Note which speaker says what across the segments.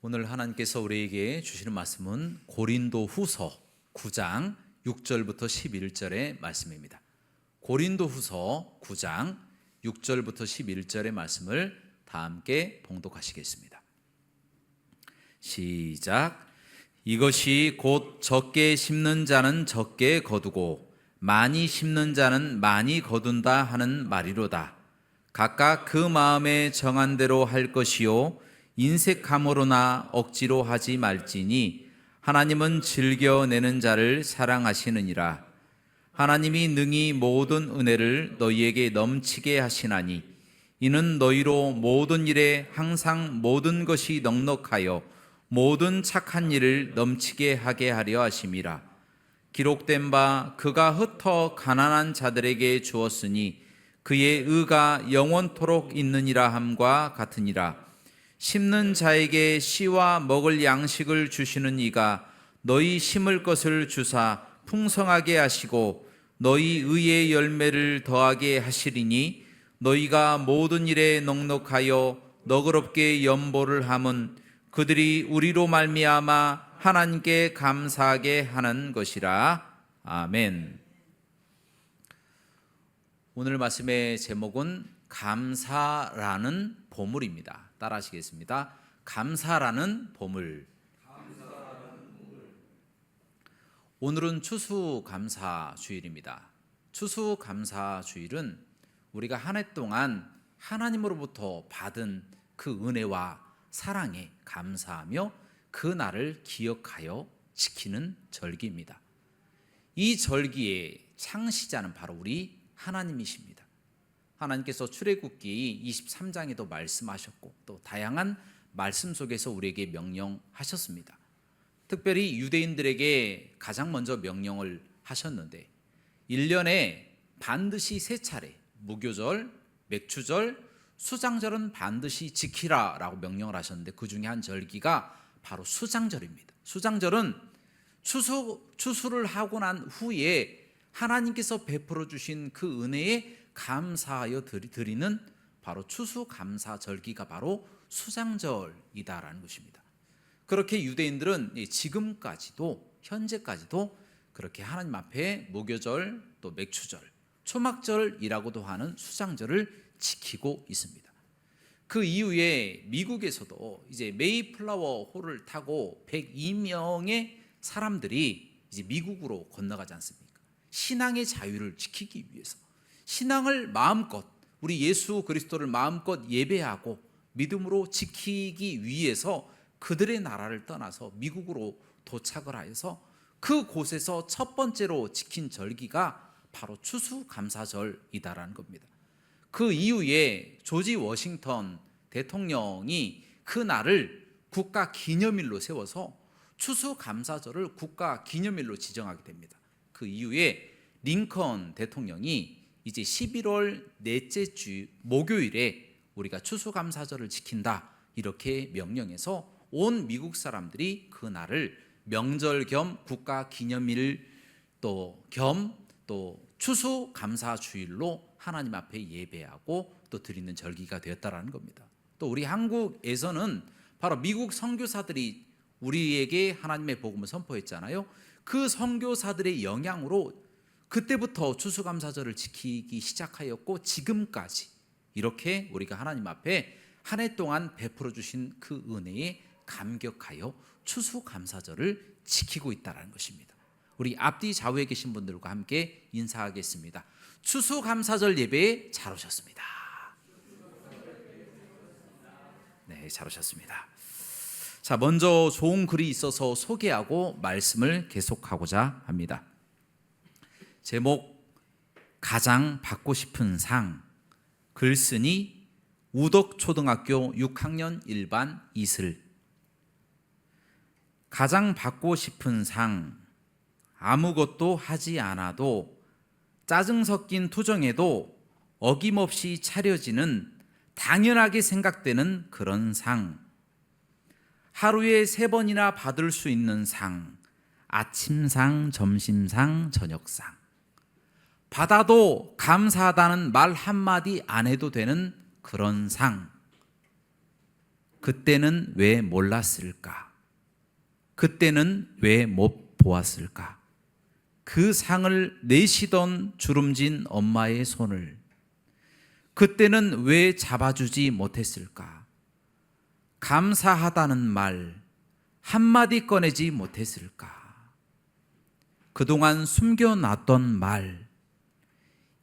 Speaker 1: 오늘 하나님께서 우리에게 주시는 말씀은 고린도후서 9장 6절부터 11절의 말씀입니다. 고린도후서 9장 6절부터 11절의 말씀을 다 함께 봉독하시겠습니다. 시작. 이것이 곧 적게 심는 자는 적게 거두고 많이 심는 자는 많이 거둔다 하는 말이로다. 각각 그 마음에 정한 대로 할 것이요 인색함으로나 억지로 하지 말지니 하나님은 즐겨내는 자를 사랑하시느니라. 하나님이 능히 모든 은혜를 너희에게 넘치게 하시나니 이는 너희로 모든 일에 항상 모든 것이 넉넉하여 모든 착한 일을 넘치게 하게 하려 하심이라. 기록된 바 그가 흩어 가난한 자들에게 주었으니 그의 의가 영원토록 있느니라 함과 같으니라. 심는 자에게 씨와 먹을 양식을 주시는 이가 너희 심을 것을 주사 풍성하게 하시고 너희 의의 열매를 더하게 하시리니 너희가 모든 일에 넉넉하여 너그럽게 연보를 함은 그들이 우리로 말미암아 하나님께 감사하게 하는 것이라. 아멘. 오늘 말씀의 제목은 감사라는 보물입니다. 따라 하시겠습니다. 감사라는 보물. 오늘은 추수감사주일입니다. 추수감사주일은 우리가 한 해 동안 하나님으로부터 받은 그 은혜와 사랑에 감사하며 그 날을 기억하여 지키는 절기입니다. 이 절기의 창시자는 바로 우리 하나님이십니다. 하나님께서 출애굽기 23장에도 말씀하셨고 또 다양한 말씀 속에서 우리에게 명령하셨습니다. 특별히 유대인들에게 가장 먼저 명령을 하셨는데 1년에 반드시 3차례 무교절, 맥추절, 수장절은 반드시 지키라 라고 명령을 하셨는데 그 중에 한 절기가 바로 수장절입니다. 수장절은 추수를 하고 난 후에 하나님께서 베풀어 주신 그 은혜에 감사하여 드리는 바로 추수감사절기가 바로 수장절이다라는 것입니다. 그렇게 유대인들은 지금까지도 현재까지도 그렇게 하나님 앞에 무교절 또 맥추절 초막절이라고도 하는 수장절을 지키고 있습니다. 그 이후에 미국에서도 이제 메이플라워 호를 타고 102명의 사람들이 이제 미국으로 건너가지 않습니까? 신앙의 자유를 지키기 위해서 신앙을 마음껏 우리 예수 그리스도를 마음껏 예배하고 믿음으로 지키기 위해서 그들의 나라를 떠나서 미국으로 도착을 하여서 그곳에서 첫 번째로 지킨 절기가 바로 추수감사절이다라는 겁니다. 그 이후에 조지 워싱턴 대통령이 그 날을 국가 기념일로 세워서 추수감사절을 국가 기념일로 지정하게 됩니다. 그 이후에 링컨 대통령이 이제 11월 넷째 주 목요일에 우리가 추수감사절을 지킨다 이렇게 명령해서 온 미국 사람들이 그 날을 명절 겸 국가 기념일 또 추수감사주일로 하나님 앞에 예배하고 또 드리는 절기가 되었다라는 겁니다. 또 우리 한국에서는 바로 미국 선교사들이 우리에게 하나님의 복음을 선포했잖아요. 그 선교사들의 영향으로 그때부터 추수감사절을 지키기 시작하였고 지금까지 이렇게 우리가 하나님 앞에 한 해 동안 베풀어 주신 그 은혜에 감격하여 추수감사절을 지키고 있다는 것입니다. 우리 앞뒤 좌우에 계신 분들과 함께 인사하겠습니다. 추수감사절 예배에 잘 오셨습니다. 네, 잘 오셨습니다. 자, 먼저 좋은 글이 있어서 소개하고 말씀을 계속하고자 합니다. 제목 가장 받고 싶은 상, 글쓴이 우덕초등학교 6학년 1반 이슬. 가장 받고 싶은 상, 아무것도 하지 않아도 짜증 섞인 투정에도 어김없이 차려지는 당연하게 생각되는 그런 상. 하루에 3번이나 받을 수 있는 상, 아침상, 점심상, 저녁상. 받아도 감사하다는 말 한마디 안 해도 되는 그런 상. 그때는 왜 몰랐을까? 그때는 왜 못 보았을까? 그 상을 내시던 주름진 엄마의 손을 그때는 왜 잡아주지 못했을까? 감사하다는 말 한마디 꺼내지 못했을까? 그동안 숨겨놨던 말,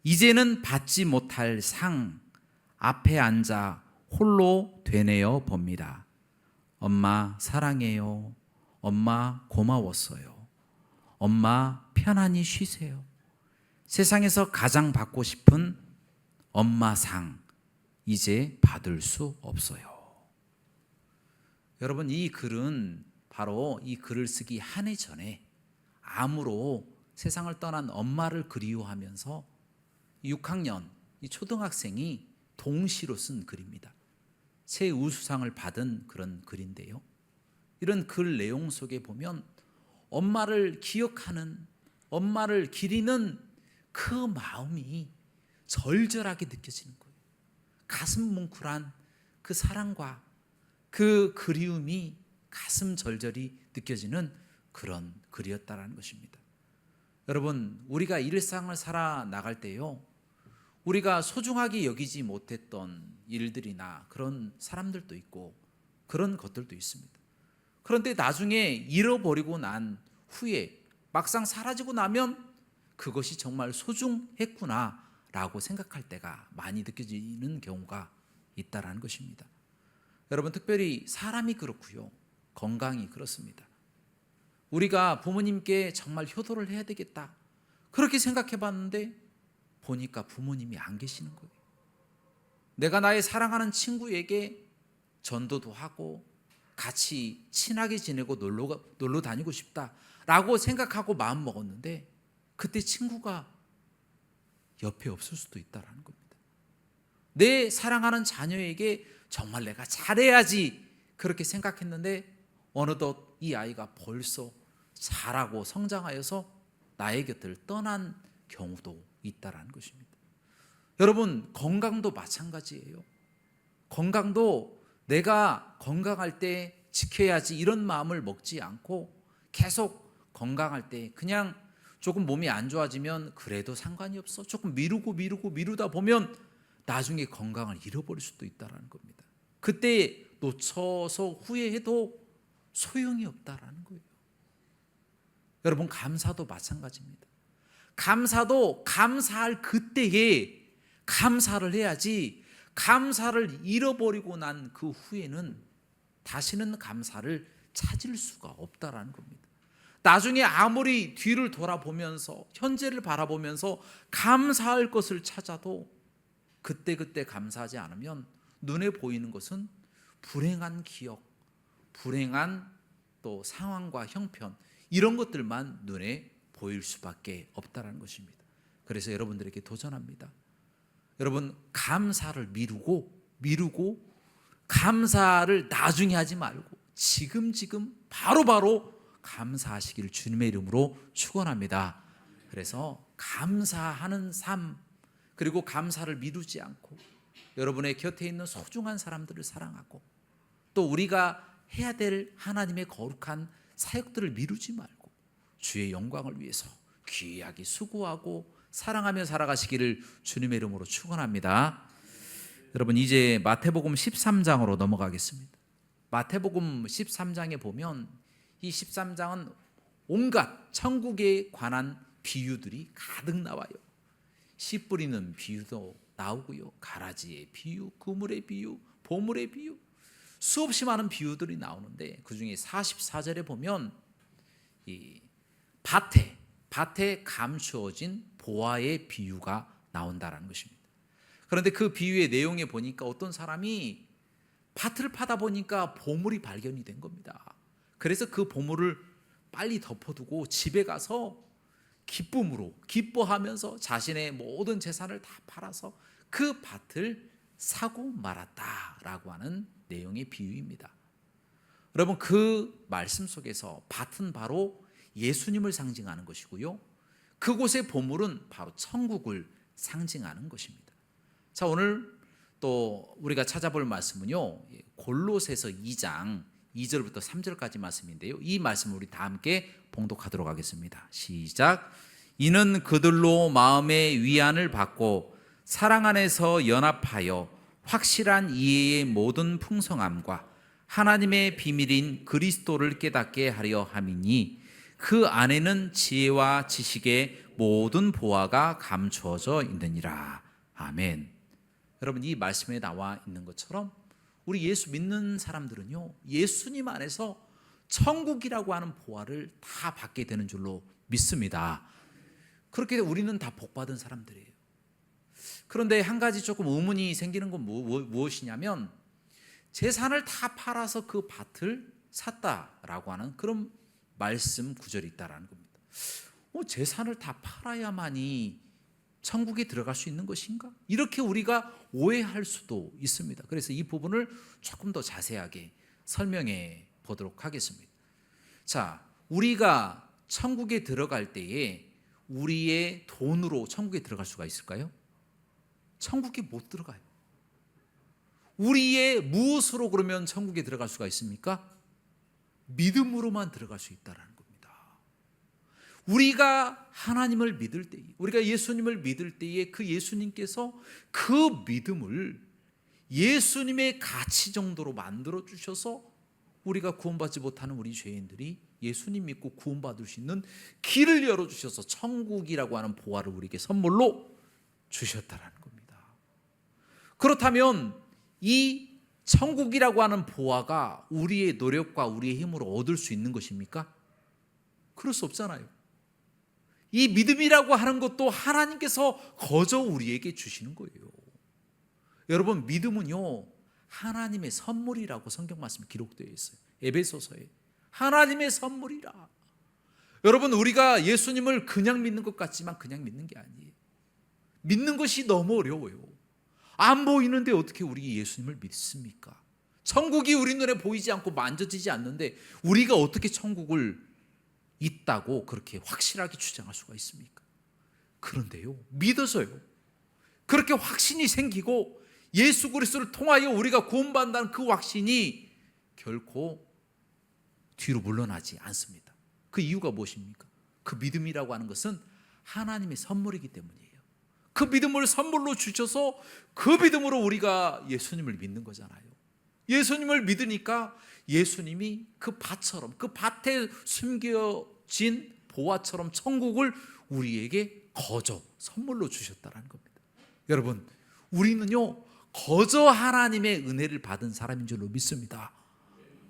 Speaker 1: 이제는 받지 못할 상 앞에 앉아 홀로 되뇌어 봅니다. 엄마 사랑해요. 엄마 고마웠어요. 엄마 편안히 쉬세요. 세상에서 가장 받고 싶은 엄마 상 이제 받을 수 없어요. 여러분, 이 글은 바로 이 글을 쓰기 한 해 전에 암으로 세상을 떠난 엄마를 그리워하면서 6학년 이 초등학생이 동시로 쓴 글입니다. 최우수상을 받은 그런 글인데요. 이런 글 내용 속에 보면 엄마를 기억하는, 엄마를 기리는 그 마음이 절절하게 느껴지는 거예요. 가슴 뭉클한 그 사랑과 그 그리움이 가슴 절절히 느껴지는 그런 글이었다라는 것입니다. 여러분, 우리가 일상을 살아나갈 때요, 우리가 소중하게 여기지 못했던 일들이나 그런 사람들도 있고 그런 것들도 있습니다. 그런데 나중에 잃어버리고 난 후에 막상 사라지고 나면 그것이 정말 소중했구나 라고 생각할 때가 많이 느껴지는 경우가 있다라는 것입니다. 여러분, 특별히 사람이 그렇고요, 건강이 그렇습니다. 우리가 부모님께 정말 효도를 해야 되겠다 그렇게 생각해 봤는데 보니까 부모님이 안 계시는 거예요. 내가 나의 사랑하는 친구에게 전도도 하고 같이 친하게 지내고 놀러 다니고 싶다라고 생각하고 마음 먹었는데 그때 친구가 옆에 없을 수도 있다라는 겁니다. 내 사랑하는 자녀에게 정말 내가 잘해야지 그렇게 생각했는데 어느덧 이 아이가 벌써 자라고 성장하여서 나의 곁을 떠난 경우도 있다라는 것입니다. 여러분, 건강도 마찬가지예요. 건강도 내가 건강할 때 지켜야지 이런 마음을 먹지 않고 계속 건강할 때 그냥 조금 몸이 안 좋아지면 그래도 상관이 없어, 조금 미루다 보면 나중에 건강을 잃어버릴 수도 있다는 겁니다. 그때 놓쳐서 후회해도 소용이 없다라는 거예요. 여러분, 감사도 마찬가지입니다. 감사도 감사할 그때에 감사를 해야지, 감사를 잃어버리고 난 그 후에는 다시는 감사를 찾을 수가 없다라는 겁니다. 나중에 아무리 뒤를 돌아보면서 현재를 바라보면서 감사할 것을 찾아도 그때 감사하지 않으면 눈에 보이는 것은 불행한 기억, 불행한 또 상황과 형편, 이런 것들만 눈에 보일 수밖에 없다는 것입니다. 그래서 여러분들에게 도전합니다. 여러분, 감사를 미루고 감사를 나중에 하지 말고 지금 바로 감사하시기를 주님의 이름으로 축원합니다. 그래서 감사하는 삶, 그리고 감사를 미루지 않고 여러분의 곁에 있는 소중한 사람들을 사랑하고 또 우리가 해야 될 하나님의 거룩한 사역들을 미루지 말고 주의 영광을 위해서 귀하게 수고하고 사랑하며 살아가시기를 주님의 이름으로 축원합니다. 여러분, 이제 마태복음 13장으로 넘어가겠습니다. 마태복음 13장에 보면 이 13장은 온갖 천국에 관한 비유들이 가득 나와요. 씨 뿌리는 비유도 나오고요, 가라지의 비유, 그물의 비유, 보물의 비유, 수없이 많은 비유들이 나오는데 그중에 44절에 보면 이 밭에 감추어진 보화의 비유가 나온다라는 것입니다. 그런데 그 비유의 내용에 보니까 어떤 사람이 밭을 파다 보니까 보물이 발견이 된 겁니다. 그래서 그 보물을 빨리 덮어두고 집에 가서 기뻐하면서 자신의 모든 재산을 다 팔아서 그 밭을 사고 말았다라고 하는 내용의 비유입니다. 여러분, 그 말씀 속에서 밭은 바로 예수님을 상징하는 것이고요, 그곳의 보물은 바로 천국을 상징하는 것입니다. 자, 오늘 또 우리가 찾아볼 말씀은요, 골로새서 2장 2절부터 3절까지 말씀인데요, 이 말씀을 우리 다 함께 봉독하도록 하겠습니다. 시작. 이는 그들로 마음의 위안을 받고 사랑 안에서 연합하여 확실한 이해의 모든 풍성함과 하나님의 비밀인 그리스도를 깨닫게 하려 함이니 그 안에는 지혜와 지식의 모든 보화가 감추어져 있느니라. 아멘. 여러분, 이 말씀에 나와 있는 것처럼 우리 예수 믿는 사람들은요, 예수님 안에서 천국이라고 하는 보화를 다 받게 되는 줄로 믿습니다. 그렇게 우리는 다 복받은 사람들이에요. 그런데 한 가지 조금 의문이 생기는 건 무엇이냐면, 재산을 다 팔아서 그 밭을 샀다라고 하는 그런 말씀 구절이 있다라는 겁니다. 재산을 다 팔아야만이 천국에 들어갈 수 있는 것인가? 이렇게 우리가 오해할 수도 있습니다. 그래서 이 부분을 조금 더 자세하게 설명해 보도록 하겠습니다. 자, 우리가 천국에 들어갈 때에 우리의 돈으로 천국에 들어갈 수가 있을까요? 천국에 못 들어가요. 우리의 무엇으로 그러면 천국에 들어갈 수가 있습니까? 믿음으로만 들어갈 수 있다는 겁니다. 우리가 하나님을 믿을 때에, 우리가 예수님을 믿을 때에 그 예수님께서 그 믿음을 예수님의 가치 정도로 만들어 주셔서 우리가 구원받지 못하는 우리 죄인들이 예수님 믿고 구원받을 수 있는 길을 열어주셔서 천국이라고 하는 보화를 우리에게 선물로 주셨다는 겁니다. 그렇다면 이 천국이라고 하는 보화가 우리의 노력과 우리의 힘으로 얻을 수 있는 것입니까? 그럴 수 없잖아요. 이 믿음이라고 하는 것도 하나님께서 거저 우리에게 주시는 거예요. 여러분, 믿음은요, 하나님의 선물이라고 성경 말씀이 기록되어 있어요. 에베소서에 하나님의 선물이라. 여러분, 우리가 예수님을 그냥 믿는 것 같지만 그냥 믿는 게 아니에요. 믿는 것이 너무 어려워요. 안 보이는데 어떻게 우리 예수님을 믿습니까? 천국이 우리 눈에 보이지 않고 만져지지 않는데 우리가 어떻게 천국을 있다고 그렇게 확실하게 주장할 수가 있습니까? 그런데요, 믿어서요, 그렇게 확신이 생기고 예수 그리스도를 통하여 우리가 구원받는다는 그 확신이 결코 뒤로 물러나지 않습니다. 그 이유가 무엇입니까? 그 믿음이라고 하는 것은 하나님의 선물이기 때문이에요. 그 믿음을 선물로 주셔서 그 믿음으로 우리가 예수님을 믿는 거잖아요. 예수님을 믿으니까 예수님이 그 밭처럼, 그 밭에 숨겨진 보화처럼 천국을 우리에게 거저 선물로 주셨다는 겁니다. 여러분, 우리는요, 거저 하나님의 은혜를 받은 사람인 줄로 믿습니다.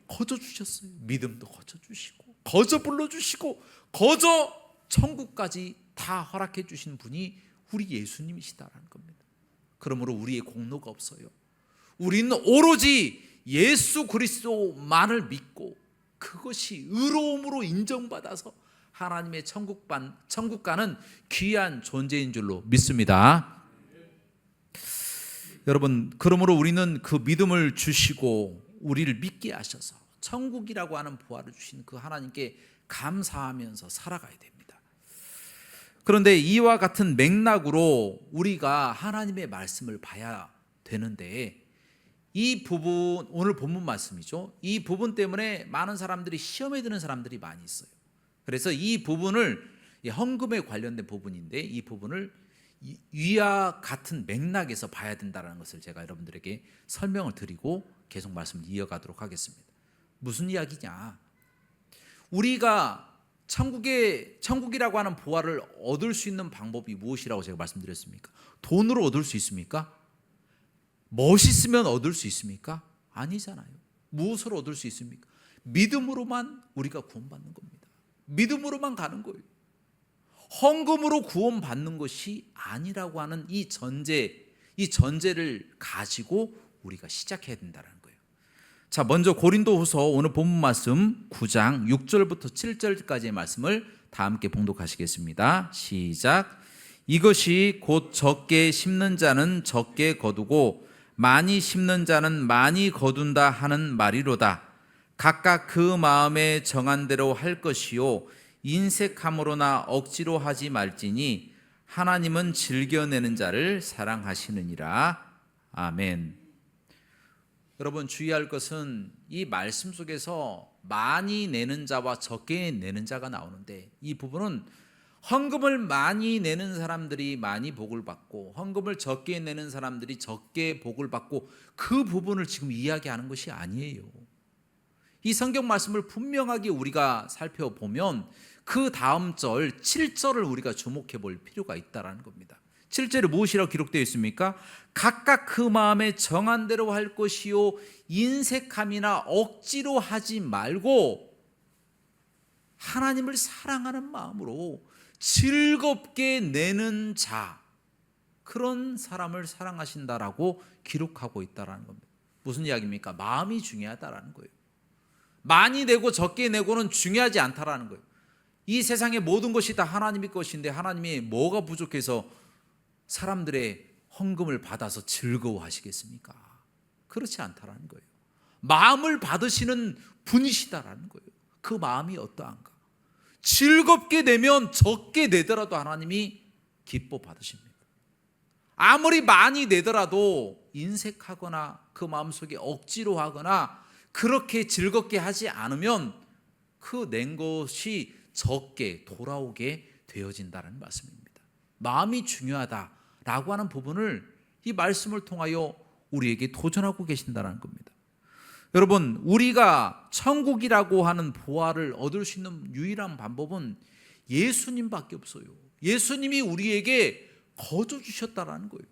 Speaker 1: 거저 주셨어요. 믿음도 거저 주시고, 거저 불러주시고, 거저 천국까지 다 허락해 주신 분이 우리 예수님이시다라는 겁니다. 그러므로 우리의 공로가 없어요. 우리는 오로지 예수 그리스도만을 믿고 그것이 의로움으로 인정받아서 하나님의 천국 가는 귀한 존재인 줄로 믿습니다. 여러분, 그러므로 우리는 그 믿음을 주시고 우리를 믿게 하셔서 천국이라고 하는 보화를 주신 그 하나님께 감사하면서 살아가야 됩니다. 그런데 이와 같은 맥락으로 우리가 하나님의 말씀을 봐야 되는데, 이 부분, 오늘 본문 말씀이죠, 이 부분 때문에 많은 사람들이 시험에 드는 사람들이 많이 있어요. 그래서 이 부분을, 헌금에 관련된 부분인데, 이 부분을 위와 같은 맥락에서 봐야 된다는 것을 제가 여러분들에게 설명을 드리고 계속 말씀을 이어가도록 하겠습니다. 무슨 이야기냐? 우리가 천국이라고 하는 보화를 얻을 수 있는 방법이 무엇이라고 제가 말씀드렸습니까? 돈으로 얻을 수 있습니까? 멋있으면 얻을 수 있습니까? 아니잖아요. 무엇으로 얻을 수 있습니까? 믿음으로만 우리가 구원받는 겁니다. 믿음으로만 가는 거예요. 헌금으로 구원받는 것이 아니라고 하는 이 전제를 가지고 우리가 시작해야 된다는 거예요. 자, 먼저 고린도후서 오늘 본문 말씀 9장 6절부터 7절까지의 말씀을 다 함께 봉독하시겠습니다. 시작. 이것이 곧 적게 심는 자는 적게 거두고 많이 심는 자는 많이 거둔다 하는 말이로다. 각각 그 마음에 정한 대로 할 것이요 인색함으로나 억지로 하지 말지니 하나님은 즐겨내는 자를 사랑하시느니라. 아멘. 여러분, 주의할 것은 이 말씀 속에서 많이 내는 자와 적게 내는 자가 나오는데, 이 부분은 헌금을 많이 내는 사람들이 많이 복을 받고 헌금을 적게 내는 사람들이 적게 복을 받고, 그 부분을 지금 이야기하는 것이 아니에요. 이 성경 말씀을 분명하게 우리가 살펴보면 그 다음 절 7절을 우리가 주목해 볼 필요가 있다는 겁니다. 7절에 무엇이라고 기록되어 있습니까? 각각 그 마음에 정한 대로 할 것이요 인색함이나 억지로 하지 말고 하나님을 사랑하는 마음으로 즐겁게 내는 자, 그런 사람을 사랑하신다라고 기록하고 있다는 겁니다. 무슨 이야기입니까? 마음이 중요하다라는 거예요. 많이 내고 적게 내고는 중요하지 않다라는 거예요. 이 세상의 모든 것이 다 하나님의 것인데 하나님이 뭐가 부족해서 사람들의 헌금을 받아서 즐거워하시겠습니까? 그렇지 않다라는 거예요. 마음을 받으시는 분이시다라는 거예요. 그 마음이 어떠한가? 즐겁게 내면 적게 내더라도 하나님이 기뻐 받으십니다. 아무리 많이 내더라도 인색하거나 그 마음속에 억지로 하거나 그렇게 즐겁게 하지 않으면 그 낸 것이 적게 돌아오게 되어진다는 말씀입니다. 마음이 중요하다라고 하는 부분을 이 말씀을 통하여 우리에게 도전하고 계신다는 겁니다. 여러분, 우리가 천국이라고 하는 보화를 얻을 수 있는 유일한 방법은 예수님밖에 없어요. 예수님이 우리에게 거저 주셨다라는 거예요.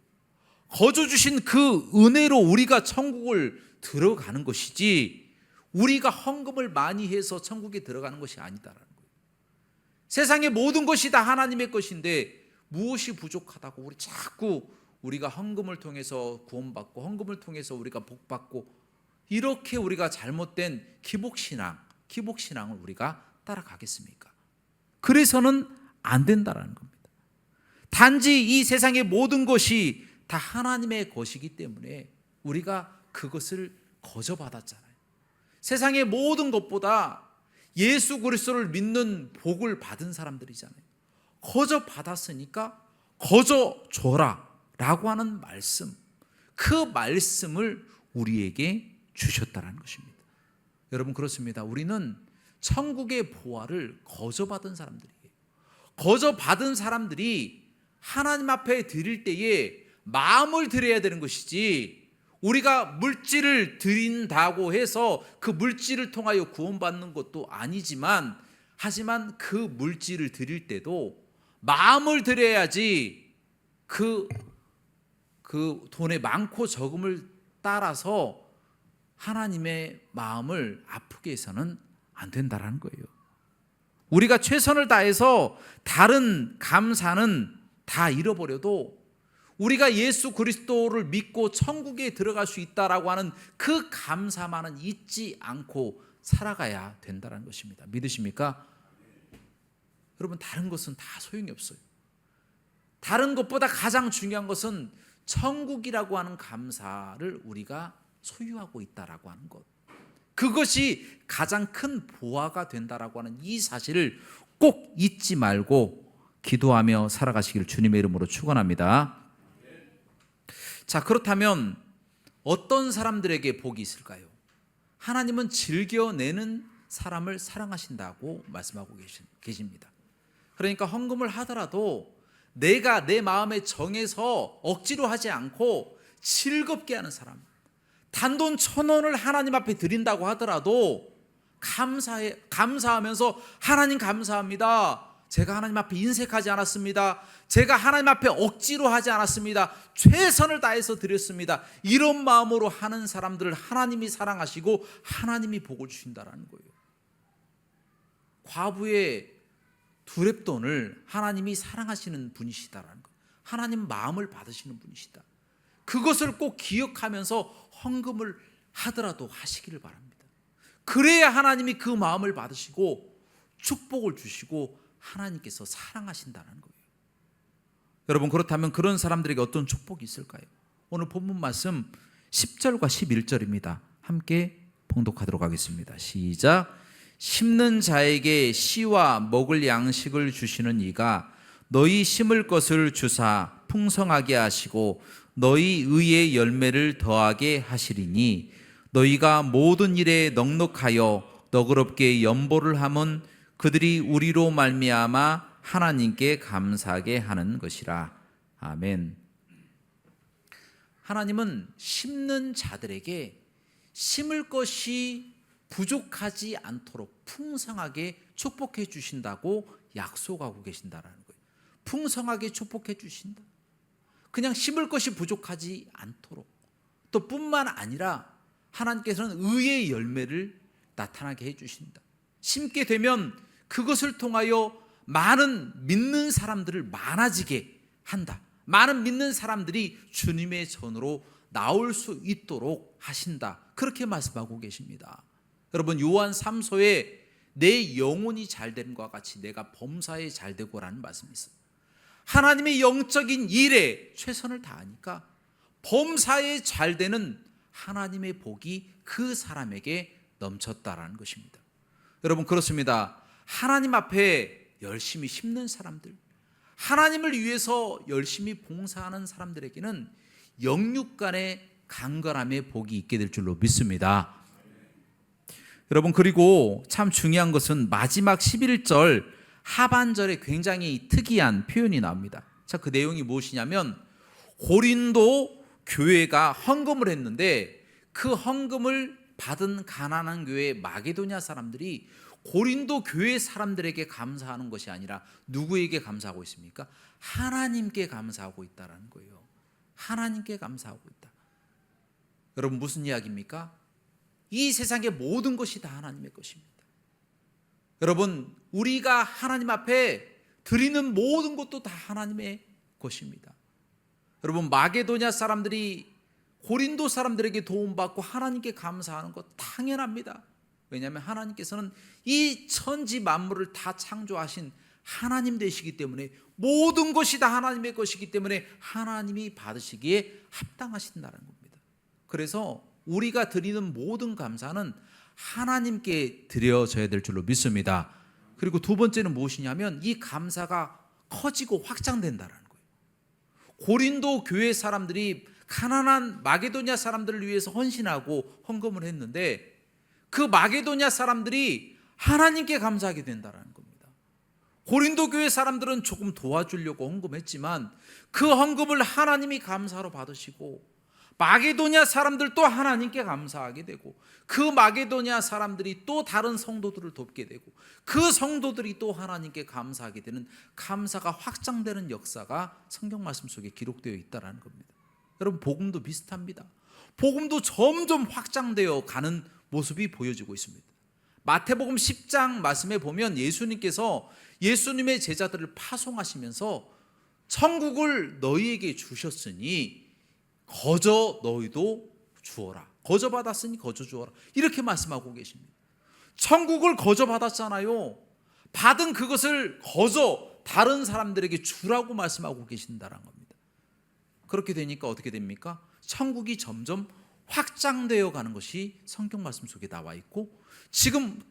Speaker 1: 거저 주신 그 은혜로 우리가 천국을 들어가는 것이지, 우리가 헌금을 많이 해서 천국에 들어가는 것이 아니다라는 거예요. 세상의 모든 것이 다 하나님의 것인데 무엇이 부족하다고 우리가 헌금을 통해서 구원받고 헌금을 통해서 우리가 복받고, 이렇게 우리가 잘못된 기복신앙을 우리가 따라가겠습니까? 그래서는 안 된다라는 겁니다. 단지 이 세상의 모든 것이 다 하나님의 것이기 때문에 우리가 그것을 거저 받았잖아요. 세상의 모든 것보다 예수 그리스도를 믿는 복을 받은 사람들이잖아요. 거저 받았으니까 거저 줘라 라고 하는 말씀, 그 말씀을 우리에게 주셨다는 것입니다. 여러분, 그렇습니다. 우리는 천국의 보화를 거저 받은 사람들이에요. 거저 받은 사람들이 하나님 앞에 드릴 때에 마음을 드려야 되는 것이지, 우리가 물질을 드린다고 해서 그 물질을 통하여 구원받는 것도 아니지만, 하지만 그 물질을 드릴 때도 마음을 드려야지 그 돈의 많고 적음을 따라서 하나님의 마음을 아프게 해서는 안 된다는 거예요. 우리가 최선을 다해서 다른 감사는 다 잃어버려도 우리가 예수 그리스도를 믿고 천국에 들어갈 수 있다라고 하는 그 감사만은 잊지 않고 살아가야 된다는 것입니다. 믿으십니까? 여러분, 다른 것은 다 소용이 없어요. 다른 것보다 가장 중요한 것은 천국이라고 하는 감사를 우리가 소유하고 있다라고 하는 것, 그것이 가장 큰 보화가 된다라고 하는 이 사실을 꼭 잊지 말고 기도하며 살아가시기를 주님의 이름으로 축원합니다. 자, 그렇다면 어떤 사람들에게 복이 있을까요? 하나님은 즐겨내는 사람을 사랑하신다고 말씀하고 계십니다. 그러니까 헌금을 하더라도 내가 내 마음에 정해서 억지로 하지 않고 즐겁게 하는 사람, 단돈 1,000원을 하나님 앞에 드린다고 하더라도 감사하면서 하나님 감사합니다, 제가 하나님 앞에 인색하지 않았습니다, 제가 하나님 앞에 억지로 하지 않았습니다, 최선을 다해서 드렸습니다, 이런 마음으로 하는 사람들을 하나님이 사랑하시고 하나님이 복을 주신다는 거예요. 과부의 두렙돈을 하나님이 사랑하시는 분이시다라는 거, 하나님 마음을 받으시는 분이시다. 그것을 꼭 기억하면서 헌금을 하더라도 하시기를 바랍니다. 그래야 하나님이 그 마음을 받으시고 축복을 주시고 하나님께서 사랑하신다는 거예요. 여러분, 그렇다면 그런 사람들에게 어떤 축복이 있을까요? 오늘 본문 말씀 10절과 11절입니다. 함께 봉독하도록 하겠습니다. 시작. 심는 자에게 씨와 먹을 양식을 주시는 이가 너희 심을 것을 주사 풍성하게 하시고 너희 의의 열매를 더하게 하시리니 너희가 모든 일에 넉넉하여 너그럽게 연보를 함은 그들이 우리로 말미암아 하나님께 감사하게 하는 것이라. 아멘. 하나님은 심는 자들에게 심을 것이 부족하지 않도록 풍성하게 축복해 주신다고 약속하고 계신다라는 거예요. 풍성하게 축복해 주신다. 그냥 심을 것이 부족하지 않도록. 또 뿐만 아니라 하나님께서는 의의 열매를 나타나게 해 주신다. 심게 되면 그것을 통하여 많은 믿는 사람들을 많아지게 한다. 많은 믿는 사람들이 주님의 전으로 나올 수 있도록 하신다. 그렇게 말씀하고 계십니다. 여러분, 요한 3서에 내 영혼이 잘됨과 같이 내가 범사에 잘되고라는 말씀이 있어요. 하나님의 영적인 일에 최선을 다하니까 범사에 잘되는 하나님의 복이 그 사람에게 넘쳤다라는 것입니다. 여러분, 그렇습니다. 하나님 앞에 열심히 심는 사람들, 하나님을 위해서 열심히 봉사하는 사람들에게는 영육 간의 강건함의 복이 있게 될 줄로 믿습니다. 여러분, 그리고 참 중요한 것은 마지막 11절 하반절에 굉장히 특이한 표현이 나옵니다. 자, 그 내용이 무엇이냐면 고린도 교회가 헌금을 했는데 그 헌금을 받은 가난한 교회 마게도냐 사람들이 고린도 교회 사람들에게 감사하는 것이 아니라 누구에게 감사하고 있습니까? 하나님께 감사하고 있다는 거예요. 하나님께 감사하고 있다. 여러분, 무슨 이야기입니까? 이 세상의 모든 것이 다 하나님의 것입니다. 여러분, 우리가 하나님 앞에 드리는 모든 것도 다 하나님의 것입니다. 여러분, 마게도냐 사람들이 고린도 사람들에게 도움받고 하나님께 감사하는 것 당연합니다. 왜냐하면 하나님께서는 이 천지 만물을 다 창조하신 하나님 되시기 때문에 모든 것이 다 하나님의 것이기 때문에 하나님이 받으시기에 합당하신다는 겁니다. 그래서 우리가 드리는 모든 감사는 하나님께 드려져야 될 줄로 믿습니다. 그리고 두 번째는 무엇이냐면 이 감사가 커지고 확장된다는 거예요. 고린도 교회 사람들이 가난한 마게도냐 사람들을 위해서 헌신하고 헌금을 했는데 그 마게도냐 사람들이 하나님께 감사하게 된다는 겁니다. 고린도 교회 사람들은 조금 도와주려고 헌금했지만 그 헌금을 하나님이 감사로 받으시고 마게도냐 사람들 또 하나님께 감사하게 되고 그 마게도냐 사람들이 또 다른 성도들을 돕게 되고 그 성도들이 또 하나님께 감사하게 되는 감사가 확장되는 역사가 성경 말씀 속에 기록되어 있다는 겁니다. 여러분, 복음도 비슷합니다. 복음도 점점 확장되어 가는 모습이 보여지고 있습니다. 마태복음 10장 말씀에 보면 예수님께서 예수님의 제자들을 파송하시면서 천국을 너희에게 주셨으니 거저 너희도 주어라. 거저 받았으니 거저 주어라. 이렇게 말씀하고 계십니다. 천국을 거저 받았잖아요. 받은 그것을 거저 다른 사람들에게 주라고 말씀하고 계신다는 겁니다. 그렇게 되니까 어떻게 됩니까? 천국이 점점 확장되어 가는 것이 성경 말씀 속에 나와 있고 지금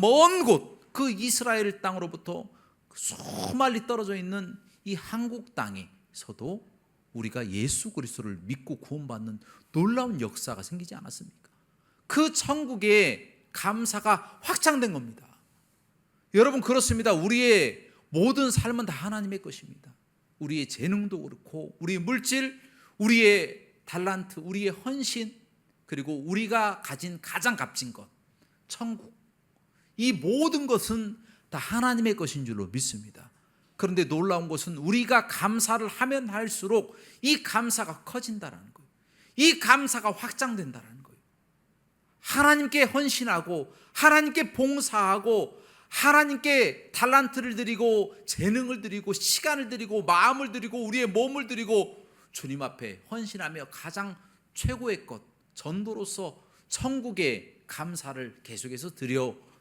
Speaker 1: 먼 곳 그 이스라엘 땅으로부터 수많이 떨어져 있는 이 한국 땅에서도 우리가 예수 그리스도를 믿고 구원받는 놀라운 역사가 생기지 않았습니까? 그 천국의 감사가 확장된 겁니다. 여러분, 그렇습니다. 우리의 모든 삶은 다 하나님의 것입니다. 우리의 재능도 그렇고 우리의 물질, 우리의 달란트, 우리의 헌신, 그리고 우리가 가진 가장 값진 것, 천국, 이 모든 것은 다 하나님의 것인 줄로 믿습니다. 그런데 놀라운 것은 우리가 감사를 하면 할수록 이 감사가 커진다는 거예요. 이 감사가 확장된다는 거예요. 하나님께 헌신하고 하나님께 봉사하고 하나님께 달란트를 드리고 재능을 드리고 시간을 드리고 마음을 드리고 우리의 몸을 드리고 주님 앞에 헌신하며 가장 최고의 것, 전도로서 천국의 감사를 계속해서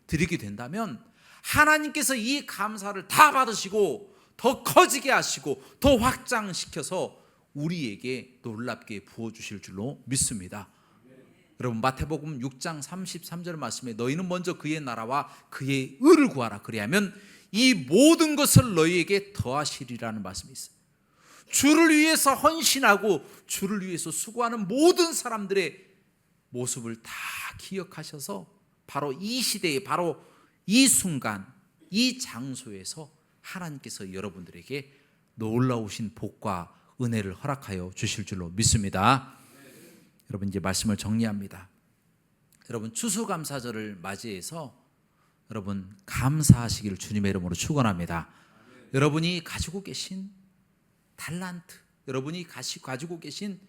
Speaker 1: 드리게 된다면 하나님께서 이 감사를 다 받으시고 더 커지게 하시고 더 확장시켜서 우리에게 놀랍게 부어주실 줄로 믿습니다. 여러분 마태복음 6장 33절 말씀에 너희는 먼저 그의 나라와 그의 의를 구하라. 그리하면 이 모든 것을 너희에게 더하시리라는 말씀이 있어요. 주를 위해서 헌신하고 주를 위해서 수고하는 모든 사람들의 모습을 다 기억하셔서 바로 이 시대에 바로 이 순간 이 장소에서 하나님께서 여러분들에게 놀라우신 복과 은혜를 허락하여 주실 줄로 믿습니다. 여러분 이제 말씀을 정리합니다. 여러분 추수감사절을 맞이해서 여러분 감사하시기를 주님의 이름으로 축원합니다. 여러분이 가지고 계신 달란트, 여러분이 가지고 계신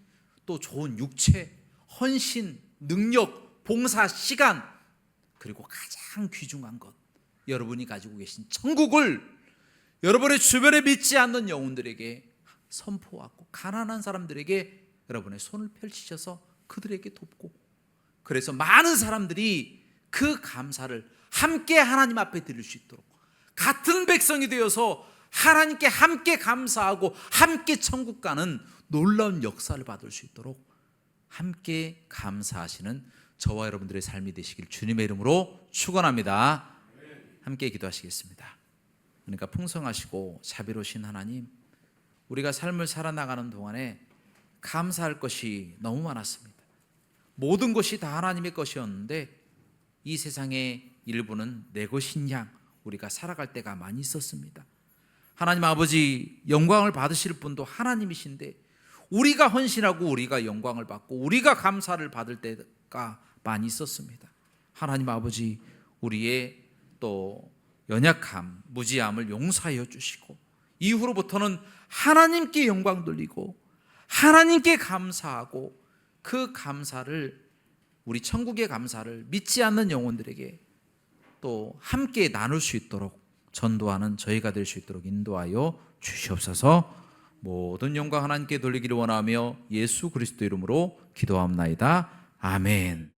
Speaker 1: 또 좋은 육체, 헌신, 능력, 봉사, 시간, 그리고 가장 귀중한 것, 여러분이 가지고 계신 천국을 여러분의 주변에 믿지 않는 영혼들에게 선포하고 가난한 사람들에게 여러분의 손을 펼치셔서 그들에게 돕고, 그래서 많은 사람들이 그 감사를 함께 하나님 앞에 드릴 수 있도록 같은 백성이 되어서 하나님께 함께 감사하고 함께 천국 가는 놀라운 역사를 받을 수 있도록 함께 감사하시는 저와 여러분들의 삶이 되시길 주님의 이름으로 축원합니다. 함께 기도하시겠습니다. 그러니까 풍성하시고 자비로우신 하나님, 우리가 삶을 살아나가는 동안에 감사할 것이 너무 많았습니다. 모든 것이 다 하나님의 것이었는데 이 세상의 일부는 내 것인 양 우리가 살아갈 때가 많이 있었습니다. 하나님 아버지, 영광을 받으실 분도 하나님이신데 우리가 헌신하고 우리가 영광을 받고 우리가 감사를 받을 때가 많이 있었습니다. 하나님 아버지, 우리의 또 연약함, 무지함을 용서하여 주시고 이후로부터는 하나님께 영광 돌리고 하나님께 감사하고 그 감사를, 우리 천국의 감사를 믿지 않는 영혼들에게 또 함께 나눌 수 있도록 전도하는 저희가 될 수 있도록 인도하여 주시옵소서. 모든 영광 하나님께 돌리기를 원하며 예수 그리스도 이름으로 기도합나이다. 아멘.